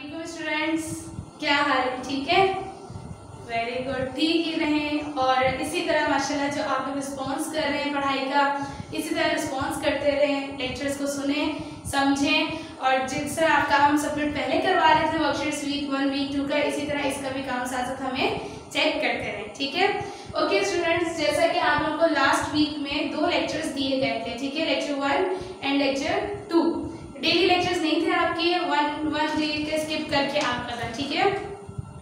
वालेकुम स्टूडेंट्स, क्या हाल है? ठीक है, वेरी गुड, ठीक ही रहें। और इसी तरह माशाल्लाह जो आप लोग रिस्पॉन्स कर रहे हैं पढ़ाई का, इसी तरह रिस्पॉन्स करते रहें, लेक्चर्स को सुने समझें। और जिस तरह आपका हम सबमिट पहले करवा रहे थे वर्कशीट्स वीक 1 वीक 2 का, इसी तरह इसका भी काम साथ साथ हमें चेक करते रहें। ठीक है, ओके स्टूडेंट्स, जैसा कि आप लोगों को लास्ट वीक में 2 लेक्चर्स दिए गए थे, ठीक है, lecture 1 and lecture 2। Daily lectures नहीं थे आपके, वन डे के स्किप करके आपका था, ठीक है।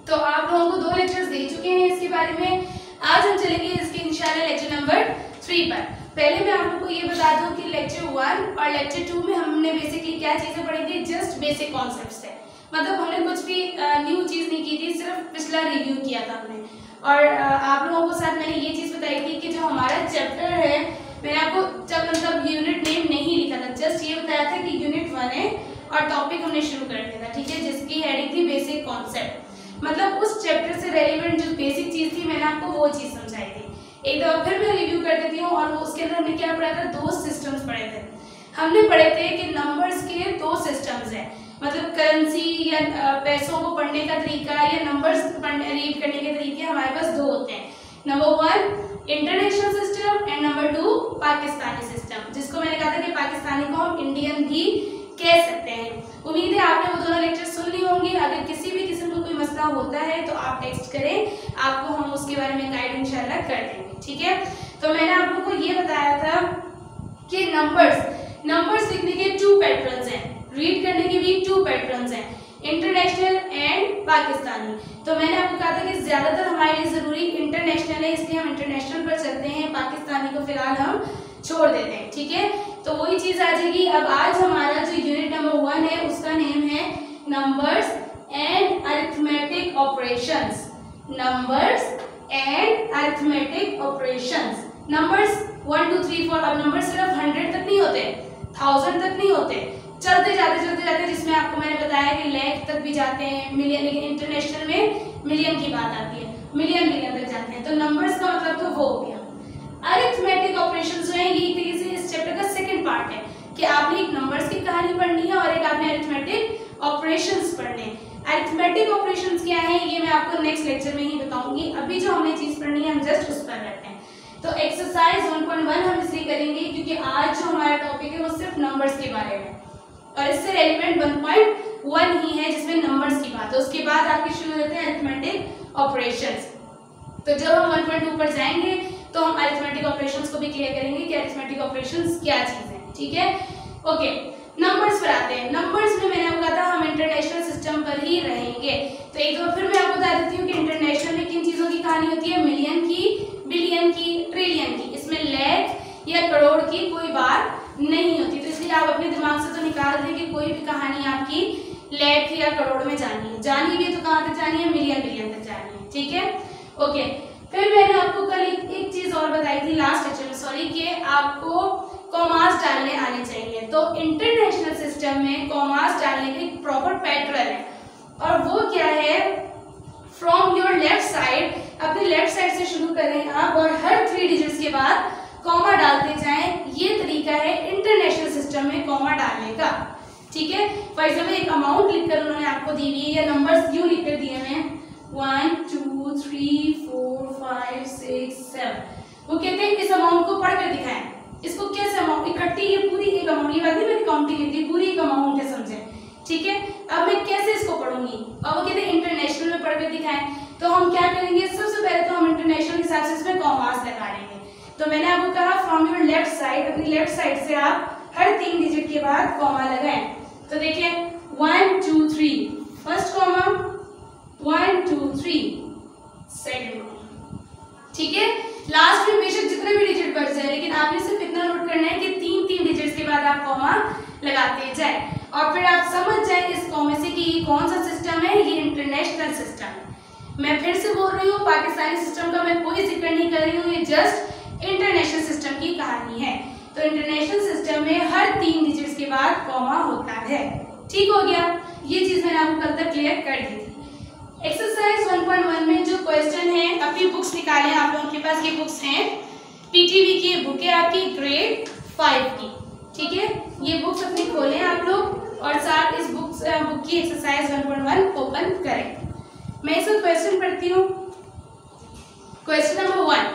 तो आप लोगों को 2 लेक्चर्स दे चुके हैं इसके बारे में। आज हम चलेंगे इसके इंशाल्लाह लेक्चर नंबर 3 पर। पहले मैं आप लोगों को ये बता दूं कि लेक्चर 1 और लेक्चर 2 में हमने बेसिकली क्या चीज़ें पढ़ी थी, जस्ट बेसिक कॉन्सेप्ट्स थे। मतलब हमने कुछ भी न्यू चीज़ नहीं की थी, सिर्फ पिछला रिव्यू किया था हमने। और आप लोगों को साथ मैंने ये चीज़ बताई थी कि जो हमारा चैप्टर है, मैंने आपको जब मतलब यूनिट नेम नहीं लिखा था, जस्ट ये बताया था कि यूनिट 1 है और टॉपिक हमने शुरू कर दिया था, ठीक है, जिसकी हेडिंग थी बेसिक कॉन्सेप्ट। मतलब उस चैप्टर से रेलिवेंट जो बेसिक चीज़ थी मैंने आपको वो चीज़ समझाई थी। एक दफ़ा फिर मैं रिव्यू कर देती हूँ। और उसके अंदर हमने क्या पढ़ा था, 2 सिस्टम्स पढ़े थे। हमने पढ़े थे कि नंबर्स के 2 सिस्टम्स हैं, मतलब करेंसी या पैसों को पढ़ने का तरीका या नंबर्स रीड करने के तरीके हमारे पास 2 होते हैं। Number 1 international system and number 2 Pakistani system, जिसको मैंने कहा था कि पाकिस्तानी को हम इंडियन भी कह सकते हैं। उम्मीद है आपने वो दोनों लेक्चर सुन ली होंगी। अगर किसी भी किस्म का कोई मसला होता है तो आप टेक्स्ट करें, आपको हम उसके बारे में गाइड इंशाल्लाह कर देंगे, ठीक है। तो मैंने आप लोगों को ये बताया था कि नंबर्स लिखने के 2 पैटर्न्स हैं, रीड करने के भी 2 पैटर्न्स हैं, इंटरनेशनल एंड पाकिस्तानी। तो मैंने आपको कहा था कि ज्यादातर हमारे लिए जरूरी इंटरनेशनल है, इसलिए हम इंटरनेशनल पर चलते हैं, पाकिस्तानी को फिलहाल हम छोड़ देते हैं, ठीक है। तो वही चीज आ जाएगी। अब आज हमारा जो यूनिट नंबर 1 है उसका नेम है numbers and arithmetic operations. Numbers and arithmetic operations. Numbers 1 2 3 4। अब नंबर सिर्फ 100 तक नहीं होते, 1000 तक नहीं होते, चलते जाते जिसमें आपको मैंने बताया कि लाख तक भी जाते हैं, मिलियन, लेकिन इंटरनेशनल में मिलियन की बात आती है, मिलियन तक जाते हैं। तो नंबर्स का मतलब तो वो हो गया। अरिथमेटिक ऑपरेशंस जो है ये एक तरीके से इस चैप्टर का सेकंड पार्ट है कि आपने एक नंबर्स की कहानी पढ़नी है और एक आपने अरिथमेटिक ऑपरेशंस पढ़ने हैं। अरिथमेटिक ऑपरेशंस क्या है ये मैं आपको नेक्स्ट लेक्चर में ही बताऊंगी। अभी जो हमने चीज पढ़नी है हम जस्ट उस पर रहते हैं। तो एक्सरसाइज 1.1 हम इसलिए करेंगे क्योंकि आज जो हमारा टॉपिक है वो सिर्फ नंबर्स के बारे में, और इससे रेलिवेंट 1.1 ही है जिसमें नंबर्स की बात है। उसके बाद आपके शुरू होते हैं अरिथमेटिक ऑपरेशंस। तो जब हम 1.2 पर जाएंगे तो हम अरिथमेटिक ऑपरेशंस को भी क्लियर करेंगे कि अरिथमेटिक ऑपरेशंस क्या चीज है, ठीक है। ओके, नंबर्स पर आते हैं। नंबर्स में मैंने आपको कहा था हम इंटरनेशनल सिस्टम पर ही रहेंगे। तो एक बार फिर मैं आपको बता देती हूँ कि इंटरनेशनल में किन चीजों की कहानी होती है, मिलियन की, बिलियन की, ट्रिलियन की। इसमें लाख या करोड़ की कोई बात नहीं होती। तो इसलिए आप अपने दिमाग से तो निकाल दें कि कोई भी कहानी आपकी लाख या करोड़ में जानी भी है तो कहाँ तक जानी है, मिलियन बिलियन तक जानी है, ठीक है। ओके, फिर मैंने आपको कल एक चीज और बताई थी लास्ट लेक्चर में, सॉरी, कि आपको कॉमास डालने आने चाहिए। तो इंटरनेशनल सिस्टम में कॉमास डालने का एक प्रॉपर पैटर्न है, और वो क्या है, फ्रॉम योर लेफ्ट साइड, अपने लेफ्ट साइड से शुरू करें आप और हर 3 डिजिट्स के बाद कॉमा डालते जाएं। ये तरीका है इंटरनेशनल सिस्टम में कॉमा डालने का, ठीक है। फॉर एग्जाम्पल एक अमाउंट लिखकर उन्होंने आपको दी हुई है या नंबर्स यूं लिखकर दिए हुए हैं 1 2 3 4 5 6 7। वो कहते हैं इस अमाउंट को पढ़कर दिखाएं। इसको कैसे अमाउंट इकट्ठी, ये पूरी एक अमाउंट, ये बात नहीं मैंने काउंटिंग की थी, पूरी एक अमाउंट है, समझे, ठीक है। अब मैं कैसे इसको पढ़ूंगी, और वो कहते हैं इंटरनेशनल में पढ़कर दिखाएं। तो हम क्या करेंगे, सबसे पहले तो हम इंटरनेशनल के हिसाब से इसमें कॉमास लगा लेंगे। तो मैंने आपको कहा फ्रॉम योर लेफ्ट साइड, अपनी लेफ्ट साइड से आप हर 3 डिजिट के बाद कॉमा लगाएं। तो देखिए 1 2 3 फर्स्ट कॉमा, 1 2 3 सेकंड कॉमा, ठीक है। लास्ट में बेशक जितने भी डिजिट बढ़ जाए, लेकिन आपने सिर्फ इतना नोट करना है कि 3 डिजिट्स के बाद आप कॉमा लगाते जाए, और फिर आप समझ जाए इस कॉमे से कि ये कौन सा सिस्टम है, ये इंटरनेशनल सिस्टम है। मैं फिर से बोल रही हूँ, पाकिस्तानी सिस्टम का मैं कोई जिक्र नहीं कर रही हूँ, ये जस्ट इंटरनेशनल सिस्टम की कहानी है। तो इंटरनेशनल सिस्टम में हर 3 डिजिट्स के बाद कॉमा होता है, ठीक हो गया। ये चीज मैंने आपको कल तक क्लियर कर दी थी। एक्सरसाइज 1.1 में जो क्वेश्चन है, अपनी बुक्स निकालें, आप लोगों के पास ये बुक्स हैं, पीटीवी की बुक है आपकी ग्रेड 5 की, ठीक है। ये बुक्स अपनी खोलें आप लोग और साथ इस बुक की एक्सरसाइज 1.1 ओपन करें। मैं इसको क्वेश्चन पढ़ती हूँ। क्वेश्चन नंबर 1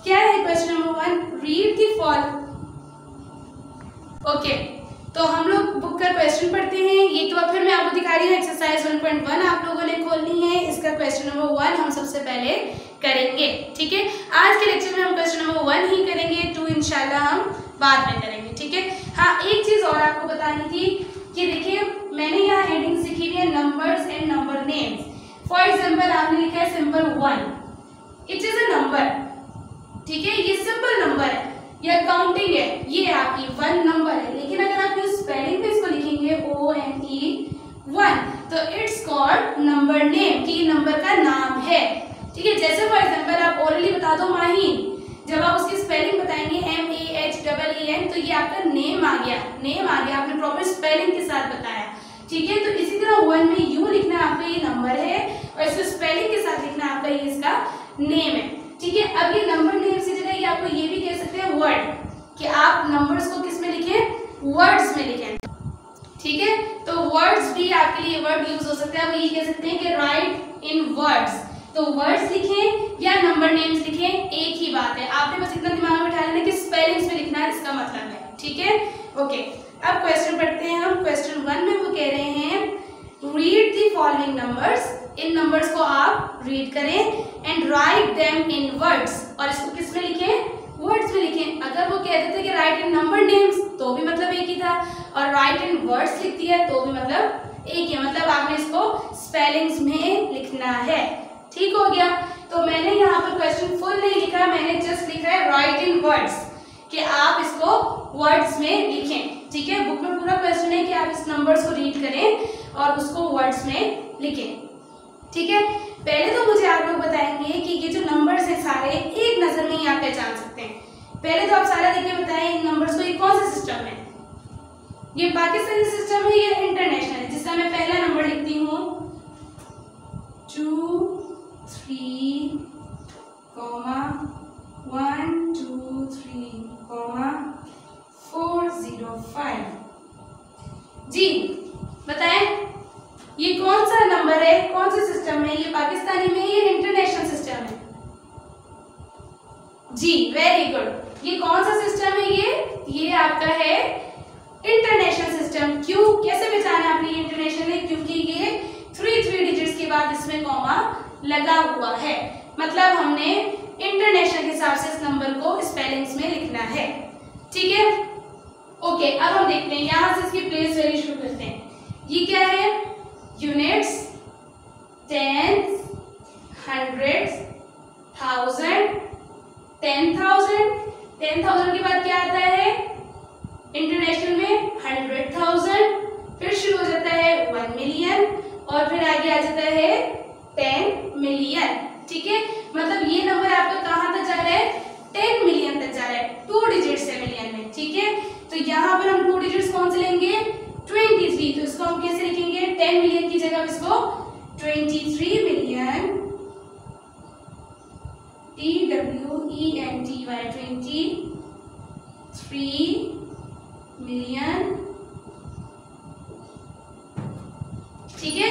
क्या है? Question number 1, read the following. Okay, तो हम लोग बुक का क्वेश्चन पढ़ते हैं। ये तो फिर मैं आपको दिखा रही हूँ एक्सरसाइज 1.1 आप लोगों ने खोलनी है। इसका क्वेश्चन नंबर 1 हम सबसे पहले करेंगे, ठीक है। आज के लेक्चर में हम क्वेश्चन नंबर 1 ही करेंगे, 2 इंशाल्लाह हम बाद में करेंगे, ठीक है। हाँ, एक चीज और आपको बतानी थी कि देखिए मैंने यहाँ हेडिंग्स लिखी हुई है numbers and number names. For example आपने लिखा है simple 1, it is a number, ठीक है, ये सिंपल नंबर है या काउंटिंग है, ये आपकी 1 नंबर है। लेकिन अगर आप इस स्पेलिंग पे इसको लिखेंगे ONE 1 तो इट्स कॉल्ड नंबर नेम, कि ये नंबर का नाम है, ठीक है। जैसे फॉर एग्जांपल आप ओरली बता दो माहीन, जब आप उसकी स्पेलिंग बताएंगे MAHEEN तो ये आपका नेम आ गया, आपने प्रॉपर स्पेलिंग के साथ बताया, ठीक है। तो इसी तरह 1 में यू लिखना आपका ये नंबर है और इसको स्पेलिंग के साथ लिखना आपका ये इसका नेम है, ठीक है। अब ये नंबर नेम की जगह ये आपको ये भी कह सकते हैं वर्ड, कि आप नंबर्स को किस में लिखें? वर्ड्स में लिखें, ठीक है। तो वर्ड्स भी आपके लिए वर्ड यूज हो सकता है। आप ये कह सकते हैं कि राइट इन वर्ड्स, तो वर्ड्स लिखें या नंबर नेम्स लिखें, एक ही बात है। आपने बस इतना दिमाग में बिठा लेना कि स्पेलिंग्स में लिखना है, इसका मतलब है, ठीक है। ओके, अब क्वेश्चन पढ़ते हैं हम। क्वेश्चन 1 में वो कह रहे हैं read the following numbers, in numbers को आप रीड करें and write them in words, और इसको किस में लिखें? वर्ड्स में लिखें। अगर वो कहते थे कि राइट इन नंबर नेम्स तो भी मतलब एक ही था, और राइट इन वर्ड्स लिखती है तो भी मतलब एक ही है, मतलब आपने इसको स्पेलिंग्स में लिखना है, ठीक हो गया। तो मैंने यहाँ पर क्वेश्चन फुल नहीं लिखा, मैंने जस्ट लिखा है राइट इन वर्ड्स, कि आप इसको वर्ड्स में लिखें, ठीक है। बुक में पूरा क्वेश्चन है कि आप इस नंबर्स को रीड करें और उसको वर्ड्स में लिखें, ठीक है। पहले तो मुझे आप लोग बताएंगे कि ये जो नंबर्स हैं सारे एक नजर में ही आप पहचान सकते हैं। पहले तो आप सारा देख के बताएं इन नंबर्स को, ये कौन सा सिस्टम है? ये पाकिस्तानी सिस्टम है या इंटरनेशनल है? जिसका मैं पहला नंबर लिखती हूँ 2 3 1 2 3 4 0 5। जी बताएं ये कौन सा नंबर है, कौन सा सिस्टम है? ये पाकिस्तानी में या इंटरनेशनल सिस्टम है? जी वेरी गुड। ये कौन सा सिस्टम है? ये आपका है इंटरनेशनल सिस्टम। क्यों, कैसे पहचाना आपने ये इंटरनेशनल है? क्योंकि ये 3 डिजिट्स के बाद इसमें कॉमा लगा हुआ है, मतलब हमने इंटरनेशनल के हिसाब से इस नंबर को स्पेलिंग्स में लिखना है, ठीक है। ओके, अब हम देखते हैं यहां से इसकी प्लेस वैल्यू शुरू करते हैं। ये क्या है? Units, tens, hundreds, thousand, 10,000। 10,000 के बाद क्या आता है इंटरनेशनल में? 100,000। फिर शुरू हो जाता है 1 मिलियन और फिर आगे आ जाता है 10 मिलियन, ठीक है। मतलब ये नंबर आपका कहाँ तक जा रहा है? 10 मिलियन तक जा रहा है, 2 डिजिट्स है मिलियन में, ठीक है। तो यहाँ पर हम 2 डिजिट्स कौन से लेंगे? 23। तो इसको हम कैसे लिखेंगे? 10 मिलियन की जगह इसको 23 मिलियन, TWENTY 23 मिलियन, ठीक है।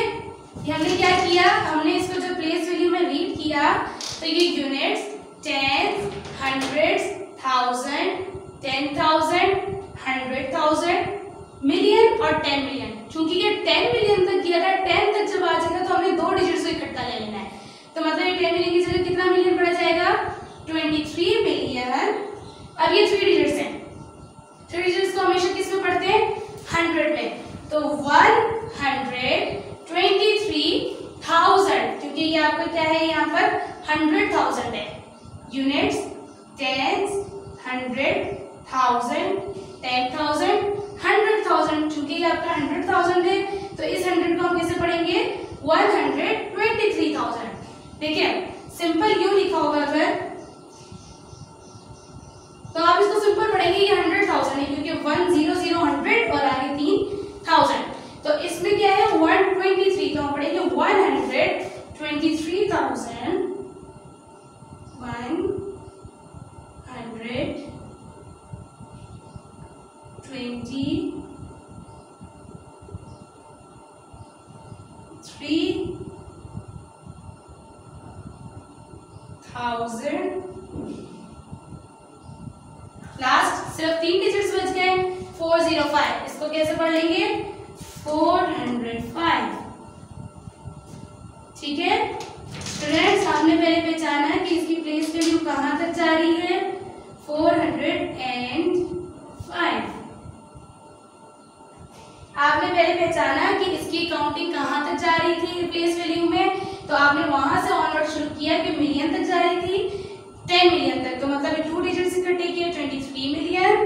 हमने क्या किया? हमने इसको जो प्लेस वैल्यू में रीड किया तो ये units, tens, hundreds, thousand, 10,000, 100,000, million और 10 मिलियन। चूंकि ये 10 मिलियन तक किया था, 10 तक जब आ जाएगा तो हमने 2 डिजिट से इकट्ठा ले लेना है। तो मतलब ये 10 मिलियन की जगह कितना मिलियन पड़ जाएगा? 23 मिलियन। अब ये 3 डिजिट्स हैं, 3 डिजिट्स को हमेशा किस में पढ़ते हैं? 100 में। तो 123,000, क्योंकि ये आपका क्या है? यहाँ पर 100,000 है। Units, tens, 100,000, 10,000, 100,000। चूंकि ये आपका 100,000 है तो इस 100 को हम कैसे पढ़ेंगे? 123,000। देखिए सिंपल यू लिखा होगा अगर, तो आप इसको सिंपल पढ़ेंगे, ये 100,000 है क्योंकि 1 0 0 100 और आगे 3,000। तो इसमें क्या है? 123। तो हम पढ़ेंगे 123,000, 123,000 100,000 3,000। लास्ट सिर्फ 3 डिजिट्स बच गए, 405। इसको कैसे पढ़ लेंगे? 405। ठीक है स्टूडेंट्स, आपने पहले पहचाना कि इसकी प्लेस वैल्यू कहां तक जा रही है? 405। आपने पहले पहचाना कि इसकी काउंटिंग कहां तक जा रही थी प्लेस वैल्यू में, तो आपने वहां से ऑनवर्ड शुरू किया कि मिलियन तक जा रही थी, 10 मिलियन तक। तो मतलब 2 डिजिट्स इकट्ठे किए, 23 मिलियन।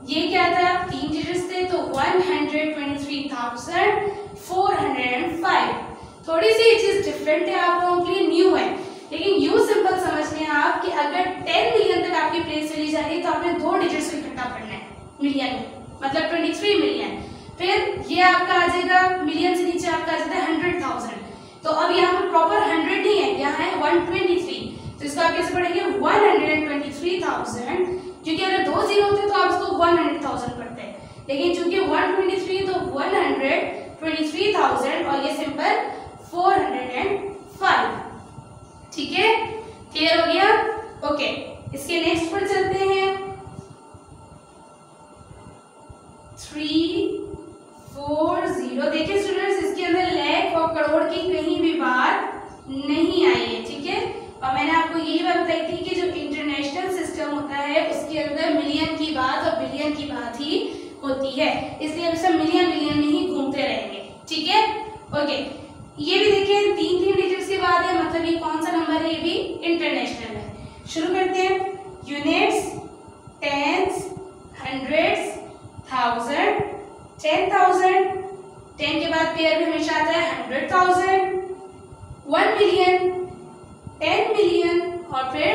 ये क्या था? 3 डिजिट्स थे, तो 123,405। थोड़ी सी ये चीज डिफरेंट है, आप लोगों के लिए न्यू है, लेकिन यू सिंपल समझ लें आप कि अगर 10 मिलियन तक आपकी प्लेस वैल्यू जा रही है तो आपने 2 डिजिट्स को इकट्ठा करना है मिलियन में, मतलब 23 मिलियन। फिर ये आपका आ जाएगा, मिलियन से नीचे आपका आ जाता है 100,000। तो अब यहाँ पर प्रॉपर 100 नहीं है, यहाँ है 123। तो इसको आप कैसे पढ़ेंगे? 123,000, क्योंकि अगर 2 जीरो होते तो आप इसको 100,000 पढ़ते हैं, लेकिन चूंकि 123 तो 123,000 और ये सिंपल 405। ठीक है, क्लियर हो गया? ओके, इसके नेक्स्ट पर चलते हैं। 340। देखिए स्टूडेंट्स, इसके अंदर लाख और करोड़ की कहीं भी बात नहीं आई है। ठीक है, और मैंने आपको यही बात बताई थी कि जो इंटरनेशनल सिस्टम होता है उसके अंदर मिलियन की बात और बिलियन की बात ही होती है, इसलिए हम सब मिलियन बिलियन में ही घूमते रहेंगे। ठीक है, ओके। ये भी देखिए 3 डिजिट्स के बाद है, मतलब ये कौन सा नंबर है? ये भी इंटरनेशनल है। शुरू करते हैं। Units, tens, hundreds, thousand, 10,000। 10 के बाद पेयर में हमेशा आता है 100,000, 1 मिलियन, 10 मिलियन और फिर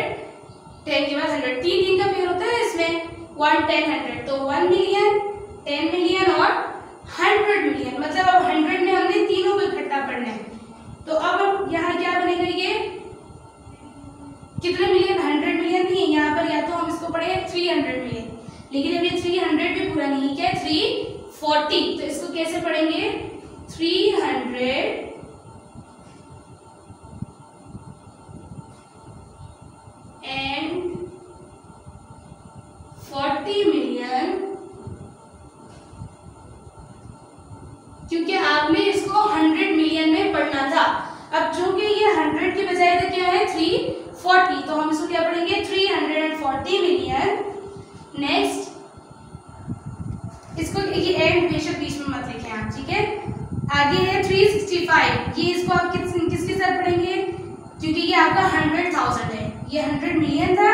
10 के बाद 100। 3 का पेयर होता है इसमें, 1, 10, 100। तो 1 मिलियन, 10 मिलियन और 100 मिलियन, मतलब अब 100 में हमने तीनों को इकट्ठा पढ़ना है। तो अब यहाँ क्या बनेगा? ये कितने मिलियन? 100 मिलियन नहीं है यहाँ पर, या तो हम इसको पढ़े 300 मिलियन, लेकिन अब ये 300 भी पूरा नहीं, क्या है? 340। तो इसको कैसे पढ़ेंगे? 340 मिलियन, क्योंकि आपने इसको 100 मिलियन में पढ़ना था। अब चूंकि ये 100 के बजाय तो क्या है? 340, तो हम इसको क्या पढ़ेंगे? 340 मिलियन। नेक्स्ट, इसको ये एंड बेशक बीच में मत लिखें आप, ठीक है। आगे है 365। ये इसको आप किसके साथ पढ़ेंगे? क्योंकि ये आपका 100,000 है, ये 100 मिलियन था,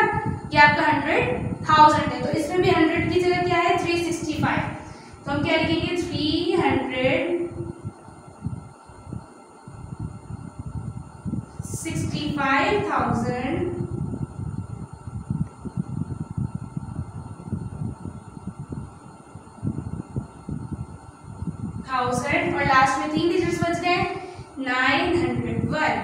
ये आपका 100,000 है, तो इसमें भी 100 की जगह क्या है? 365। तो हम क्या लिखेंगे? 365,000 और लास्ट में 3 डिजिट्स बच गए, 901।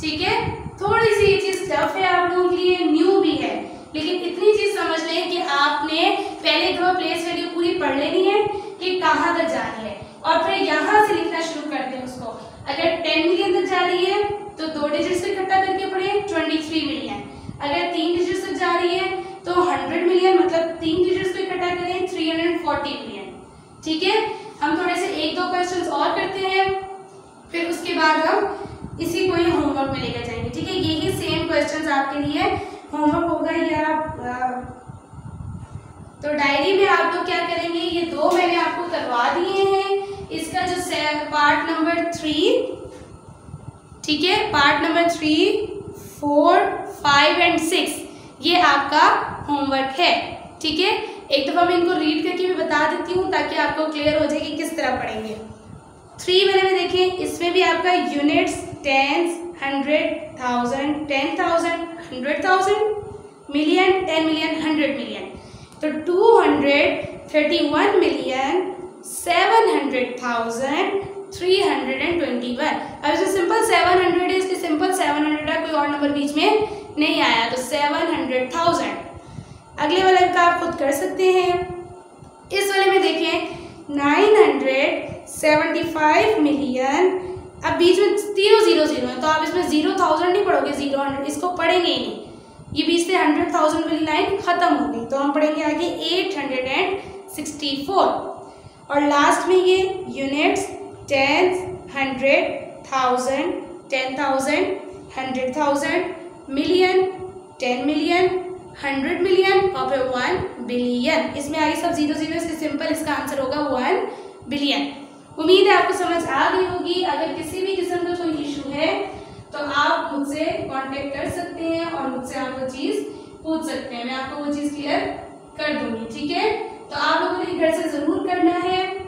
ठीक है, थोड़ी सी ये चीज टफ है आप लोगों के लिए, न्यू भी है, लेकिन इतनी चीज समझ लें कि आपने पहले दो प्लेस वैल्यू पूरी पढ़ लेनी है कि कहां तक जा रही है, और फिर यहां से लिखना शुरू करते हैं उसको। अगर 10 मिलियन तक जा रही है तो 2 डिजिट्स को इकट्ठा करके पढ़े 23 मिलियन। अगर 3 डिजिट्स तक जा रही है तो 100 मिलियन, मतलब 3 डिजिट्स को इकट्ठा करें 340 मिलियन। ठीक है, हम थोड़े से 1-2 क्वेश्चंस और करते हैं, फिर उसके बाद हम इसी को ही होमवर्क में लेकर जाएंगे। ठीक है, यही सेम क्वेश्चंस आपके लिए होमवर्क होगा, या तो डायरी में आप लोग क्या करेंगे? ये 2 मैंने आपको करवा दिए हैं, इसका जो पार्ट नंबर 3, ठीक है, पार्ट नंबर 3, 4, 5 एंड 6 ये आपका होमवर्क है। ठीक है, एक दफा मैं इनको रीड करके भी बता देती हूँ ताकि आपको क्लियर हो जाए कि किस तरह पढ़ेंगे। 3 मैंने देखें, इसमें भी आपका units, tens, 100,000, 10,000, 100,000, million, 10 million, 100 million, तो 231,700,321। अब जो सिंपल 700 है, इसके सिंपल 700 है, कोई और नंबर बीच में नहीं आया, तो 700,000। अगले वाले का आप खुद कर सकते हैं। इस वाले में देखें 975 मिलियन, अब बीच में 000 है तो आप इसमें 0,000 नहीं पढ़ोगे, 000 इसको पढ़ेंगे ही नहीं। ये बीच से 100,000 वाली लाइन खत्म हो गई तो हम पढ़ेंगे आगे 864 और लास्ट में ये यूनिट्स 10, 100, 1000, 10,000, 100,000, मिलियन, 10 मिलियन, 100 मिलियन और फिर 1 बिलियन। इसमें आगे सब 0 से सिंपल इसका आंसर होगा 1 बिलियन। उम्मीद है आपको समझ आ गई होगी। अगर किसी भी किस्म का कोई इशू है तो आप मुझसे कांटेक्ट कर सकते हैं और मुझसे आप वो चीज़ पूछ सकते हैं, मैं आपको वो चीज़ क्लियर कर दूंगी। ठीक है, तो आप लोगों ने घर से ज़रूर करना है।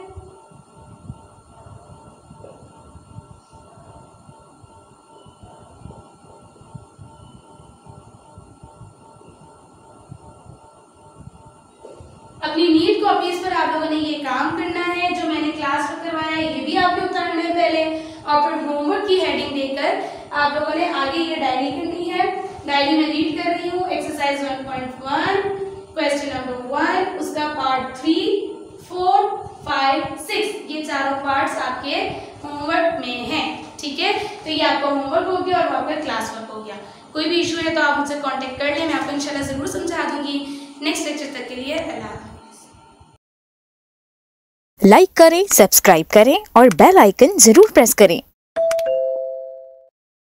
अपनी नीट कॉपीज पर आप लोगों ने ये काम करना है जो मैंने क्लास में करवाया है, ये भी आपने उतारना है पहले और फिर होमवर्क की हेडिंग देकर आप लोगों ने आगे ये डायरी करनी है। डायरी में रीड कर रही हूँ एक्सरसाइज 1.1 क्वेश्चन नंबर 1, उसका पार्ट 3, 4, 5, 6 ये चारों पार्ट्स आपके होमवर्क में हैं। ठीक है, तो ये आपका होमवर्क हो गया और आपका क्लास वर्क हो गया। कोई भी इशू है तो आप मुझसे कांटेक्ट कर लें, मैं आपको इंशाल्लाह ज़रूर समझा दूंगी। नेक्स्ट लेक्चर तक के लिए अल्लाह हाफ़िज़। लाइक करें, सब्सक्राइब करें और बेल आइकन जरूर प्रेस करें।